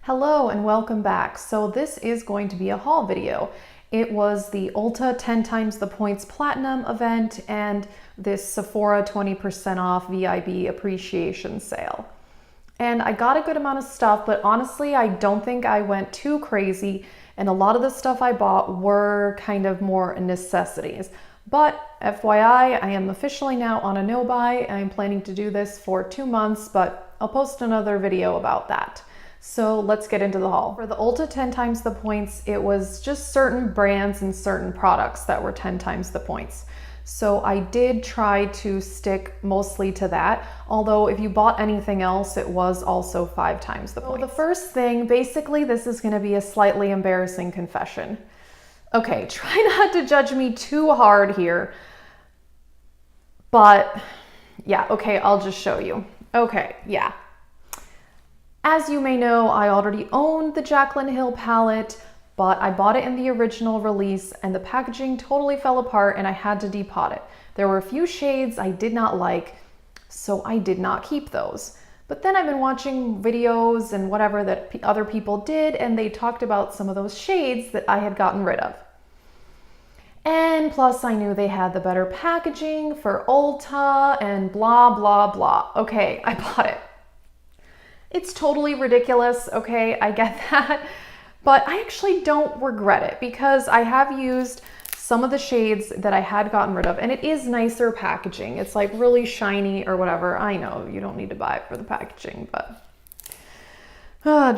Hello and welcome back. So this is going to be a haul video. It was the Ulta 10 times the points platinum event and this Sephora 20% off VIB appreciation sale. And I got a good amount of stuff, but honestly, I don't think I went too crazy. And a lot of the stuff I bought were kind of more necessities. But FYI, I am officially now on a no buy. I'm planning to do this for 2 months, but I'll post another video about that. So let's get into the haul. For the Ulta 10 times the points, it was just certain brands and certain products that were 10 times the points. So I did try to stick mostly to that. Although if you bought anything else, it was also 5 times the points. So the first thing, basically this is gonna be a slightly embarrassing confession. Okay, try not to judge me too hard here. But yeah, okay, I'll just show you. Okay, yeah. As you may know, I already owned the Jaclyn Hill palette, but I bought it in the original release and the packaging totally fell apart and I had to depot it. There were a few shades I did not like, so I did not keep those. But then I've been watching videos and whatever that other people did, and they talked about some of those shades that I had gotten rid of. And plus I knew they had the better packaging for Ulta and blah, blah, blah. Okay, I bought it. It's totally ridiculous, okay, I get that, but I actually don't regret it because I have used some of the shades that I had gotten rid of, and it is nicer packaging. It's like really shiny or whatever. I know you don't need to buy it for the packaging, but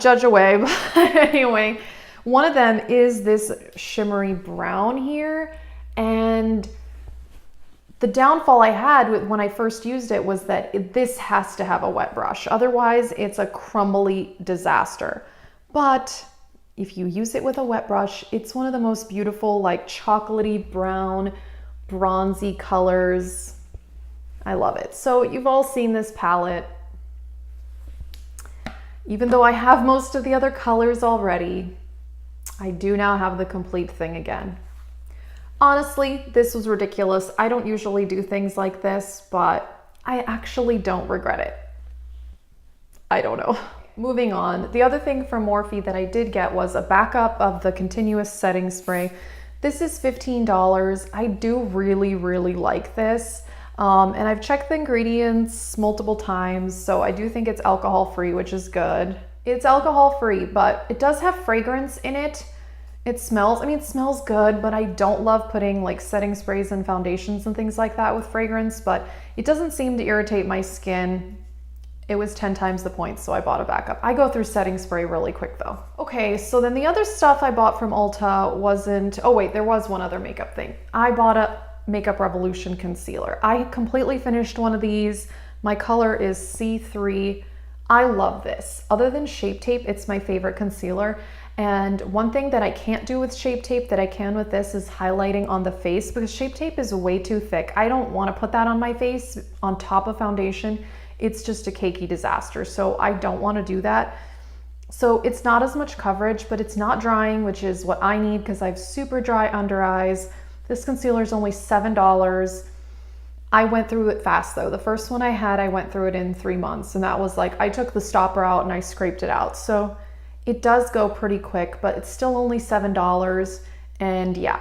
judge away. But anyway, one of them is this shimmery brown here, and the downfall I had when I first used it was that this has to have a wet brush. Otherwise, it's a crumbly disaster. But if you use it with a wet brush, it's one of the most beautiful, like chocolatey brown, bronzy colors. I love it. So you've all seen this palette. Even though I have most of the other colors already, I do now have the complete thing again. Honestly, this was ridiculous. I don't usually do things like this, but I actually don't regret it. I don't know. Moving on, the other thing from Morphe that I did get was a backup of the continuous setting spray. This is $15. I do really, really like this. And I've checked the ingredients multiple times, so I do think it's alcohol-free, which is good. It's alcohol-free, but it does have fragrance in it. It smells, I mean, it smells good, but I don't love putting like setting sprays and foundations and things like that with fragrance, but it doesn't seem to irritate my skin. It was 10 times the points, so I bought a backup. I go through setting spray really quick though. Okay, so then the other stuff I bought from Ulta wasn't, oh wait, there was one other makeup thing. I bought a Makeup Revolution concealer. I completely finished one of these. My color is C3. I love this. Other than Shape Tape, it's my favorite concealer. And one thing that I can't do with Shape Tape that I can with this is highlighting on the face, because Shape Tape is way too thick. I don't want to put that on my face on top of foundation. It's just a cakey disaster, so I don't want to do that. So it's not as much coverage, but it's not drying, which is what I need because I have super dry under eyes. This concealer is only $7. I went through it fast though. The first one I had, I went through it in 3 months, and that was like, I took the stopper out and I scraped it out. So it does go pretty quick, but it's still only $7. And yeah,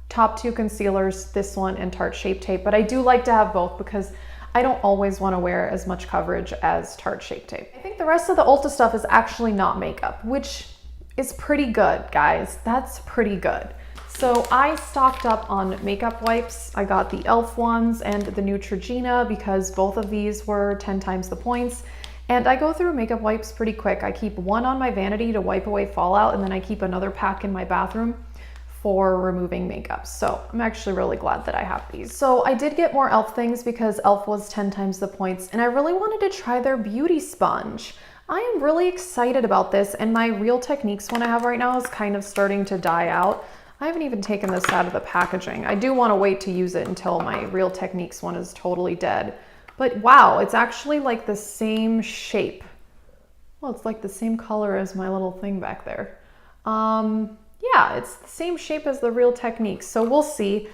top 2 concealers, this one and Tarte Shape Tape. But I do like to have both because I don't always want to wear as much coverage as Tarte Shape Tape. I think the rest of the Ulta stuff is actually not makeup, which is pretty good, guys. That's pretty good. So I stocked up on makeup wipes. I got the e.l.f. ones and the Neutrogena because both of these were 10 times the points. And I go through makeup wipes pretty quick. I keep one on my vanity to wipe away fallout, and then I keep another pack in my bathroom for removing makeup. So I'm actually really glad that I have these. So I did get more e.l.f. things because e.l.f. was 10 times the points, and I really wanted to try their beauty sponge. I am really excited about this, and my Real Techniques one I have right now is kind of starting to die out. I haven't even taken this out of the packaging. I do want to wait to use it until my Real Techniques one is totally dead. But wow, it's actually like the same shape. Well, it's like the same color as my little thing back there. Yeah, it's the same shape as the Real Techniques, so we'll see.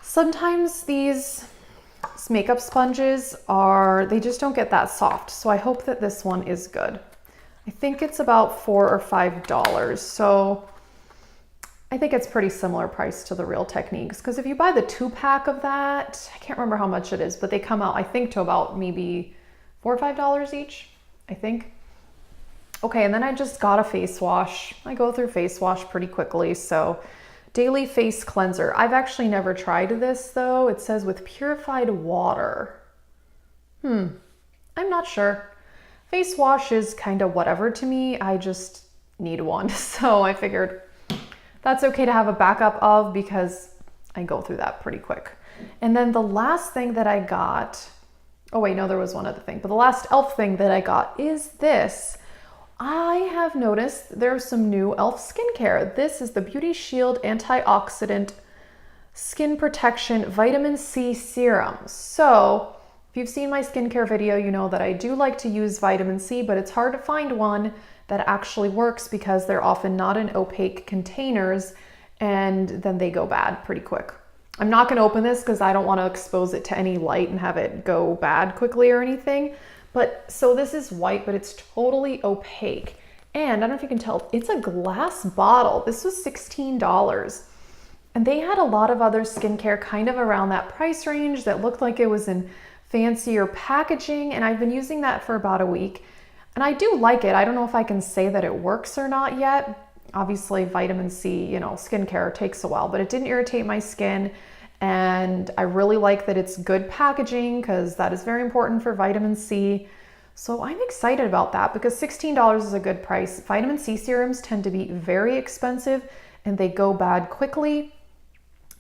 Sometimes these makeup sponges they just don't get that soft, so I hope that this one is good. I think it's about $4 or $5. So I think it's pretty similar price to the Real Techniques, because if you buy the 2-pack of that, I can't remember how much it is, but they come out, I think, to about maybe $4 or $5 each, I think. Okay, and then I just got a face wash. I go through face wash pretty quickly. So daily face cleanser. I've actually never tried this though. It says with purified water. I'm not sure. Face wash is kind of whatever to me. I just need one. So I figured that's okay to have a backup of, because I go through that pretty quick. And then the last thing that I got, oh wait, no, there was one other thing, but the last e.l.f. thing that I got is this. I have noticed there's some new e.l.f. skincare. This is the Beauty Shield Antioxidant Skin Protection Vitamin C Serum. So if you've seen my skincare video, you know that I do like to use vitamin C, but it's hard to find one that actually works because they're often not in opaque containers, and then they go bad pretty quick. I'm not going to open this because I don't want to expose it to any light and have it go bad quickly or anything. But so this is white, but it's totally opaque. And I don't know if you can tell, it's a glass bottle. This was $16. And they had a lot of other skincare kind of around that price range that looked like it was in fancier packaging. And I've been using that for about a week. And I do like it. I don't know if I can say that it works or not yet. Obviously, vitamin C, you know, skincare takes a while, but it didn't irritate my skin. And I really like that it's good packaging, because that is very important for vitamin C. So I'm excited about that, because $16 is a good price. Vitamin C serums tend to be very expensive and they go bad quickly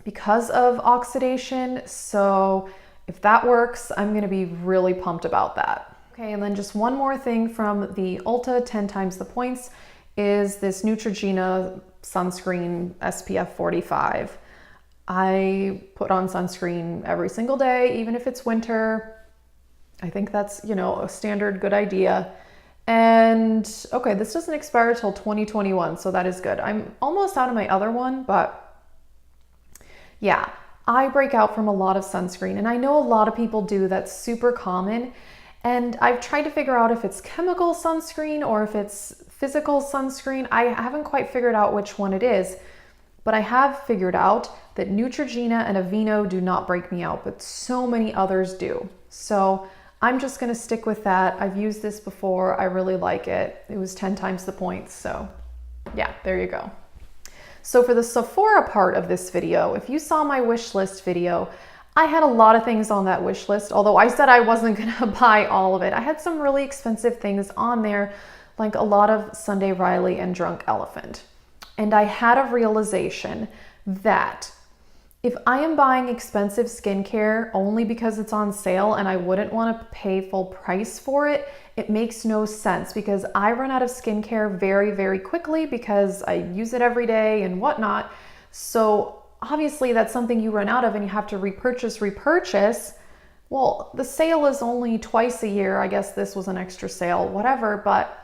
because of oxidation. So if that works, I'm going to be really pumped about that. Okay, and then just one more thing from the Ulta 10 times the points is this Neutrogena sunscreen SPF 45. I put on sunscreen every single day, even if it's winter. I think that's, you know, a standard good idea. And okay, this doesn't expire till 2021, so that is good. I'm almost out of my other one, but yeah, I break out from a lot of sunscreen, and I know a lot of people do. That's super common. And I've tried to figure out if it's chemical sunscreen or if it's physical sunscreen. I haven't quite figured out which one it is, but I have figured out that Neutrogena and Aveeno do not break me out, but so many others do. So I'm just gonna stick with that. I've used this before. I really like it. It was 10 times the points. So yeah, there you go. So for the Sephora part of this video, if you saw my wish list video, I had a lot of things on that wish list, although I said I wasn't gonna buy all of it. I had some really expensive things on there, like a lot of Sunday Riley and Drunk Elephant. And I had a realization that if I am buying expensive skincare only because it's on sale and I wouldn't want to pay full price for it, it makes no sense, because I run out of skincare very, very quickly because I use it every day and whatnot. So obviously that's something you run out of and you have to repurchase. Well, the sale is only twice a year. I guess this was an extra sale, whatever, but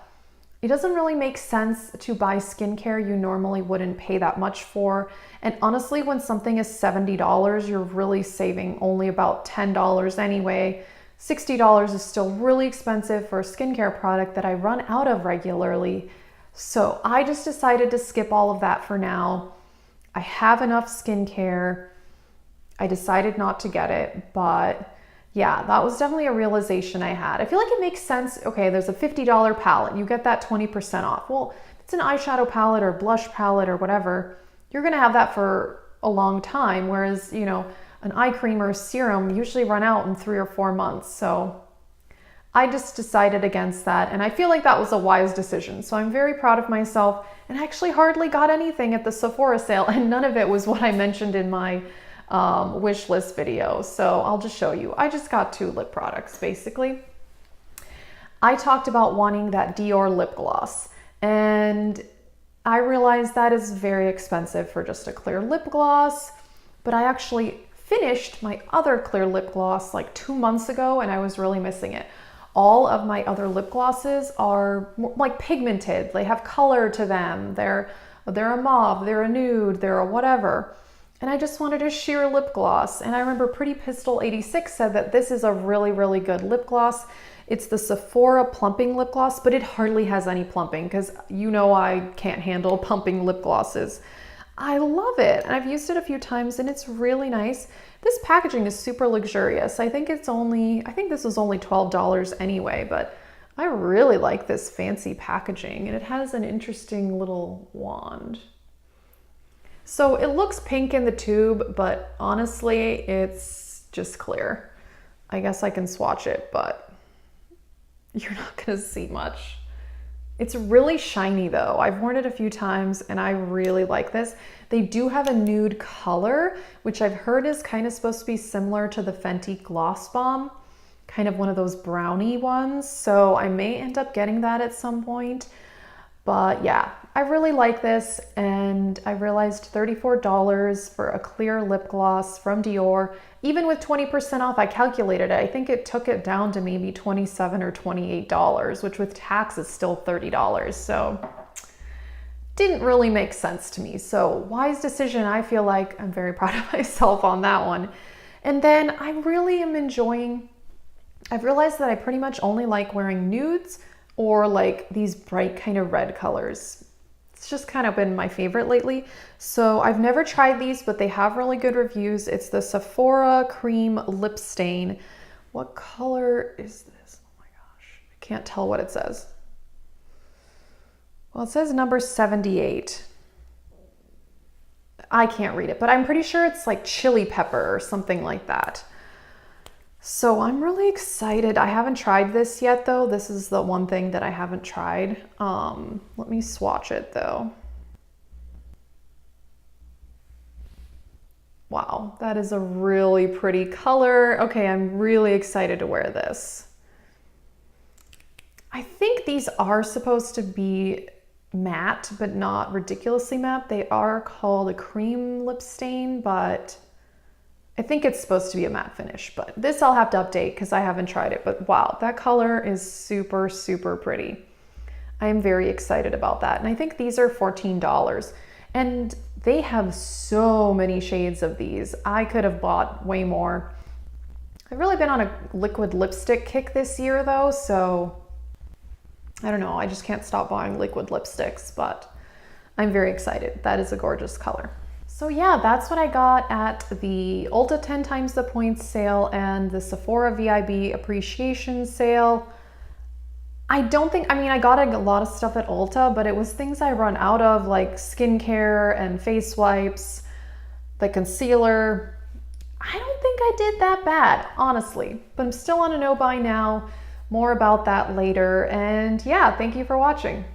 it doesn't really make sense to buy skincare you normally wouldn't pay that much for. And honestly, when something is $70, you're really saving only about $10 anyway. $60 is still really expensive for a skincare product that I run out of regularly. So I just decided to skip all of that for now. I have enough skincare. I decided not to get it, but yeah, that was definitely a realization I had. I feel like it makes sense. Okay, there's a $50 palette. You get that 20% off. Well, if it's an eyeshadow palette or blush palette or whatever, you're going to have that for a long time. Whereas, you know, an eye cream or a serum usually run out in 3 or 4 months. So I just decided against that. And I feel like that was a wise decision. So I'm very proud of myself. And I actually hardly got anything at the Sephora sale. And none of it was what I mentioned in my wish list video. So I'll just show you. I just got 2 lip products basically. I talked about wanting that Dior lip gloss, and I realized that is very expensive for just a clear lip gloss, but I actually finished my other clear lip gloss like 2 months ago and I was really missing it. All of my other lip glosses are more like pigmented. They have color to them. They're a mauve, they're a nude, they're a whatever. And I just wanted a sheer lip gloss. And I remember Pretty Pistol 86 said that this is a really, really good lip gloss. It's the Sephora plumping lip gloss, but it hardly has any plumping because you know I can't handle pumping lip glosses. I love it, and I've used it a few times and it's really nice. This packaging is super luxurious. I think this was only $12 anyway, but I really like this fancy packaging, and it has an interesting little wand. So it looks pink in the tube, but honestly, it's just clear. I guess I can swatch it, but you're not gonna see much. It's really shiny though. I've worn it a few times and I really like this. They do have a nude color, which I've heard is kind of supposed to be similar to the Fenty Gloss Bomb, kind of one of those brownie ones. So I may end up getting that at some point. But yeah, I really like this, and I realized $34 for a clear lip gloss from Dior. Even with 20% off, I calculated it. I think it took it down to maybe $27 or $28, which with tax is still $30. So didn't really make sense to me. So wise decision. I feel like I'm very proud of myself on that one. And then I really am enjoying, I've realized that I pretty much only like wearing nudes or like these bright kind of red colors. It's just kind of been my favorite lately. So I've never tried these, but they have really good reviews. It's the Sephora Cream Lip Stain. What color is this? Oh my gosh, I can't tell what it says. Well, it says number 78. I can't read it, but I'm pretty sure it's like chili pepper or something like that. So I'm really excited. I haven't tried this yet though. This is the one thing that I haven't tried. Let me swatch it though. Wow, that is a really pretty color. Okay, I'm really excited to wear this. I think these are supposed to be matte, but not ridiculously matte. They are called a cream lip stain, but I think it's supposed to be a matte finish, but this I'll have to update because I haven't tried it. But wow, that color is super, super pretty. I am very excited about that. And I think these are $14. And they have so many shades of these. I could have bought way more. I've really been on a liquid lipstick kick this year though, so I don't know. I just can't stop buying liquid lipsticks, but I'm very excited. That is a gorgeous color. So yeah, that's what I got at the Ulta 10 times the points sale and the Sephora VIB appreciation sale. I mean, I got a lot of stuff at Ulta, but it was things I run out of, like skincare and face wipes, the concealer. I don't think I did that bad, honestly, but I'm still on a no buy now. More about that later. And yeah, thank you for watching.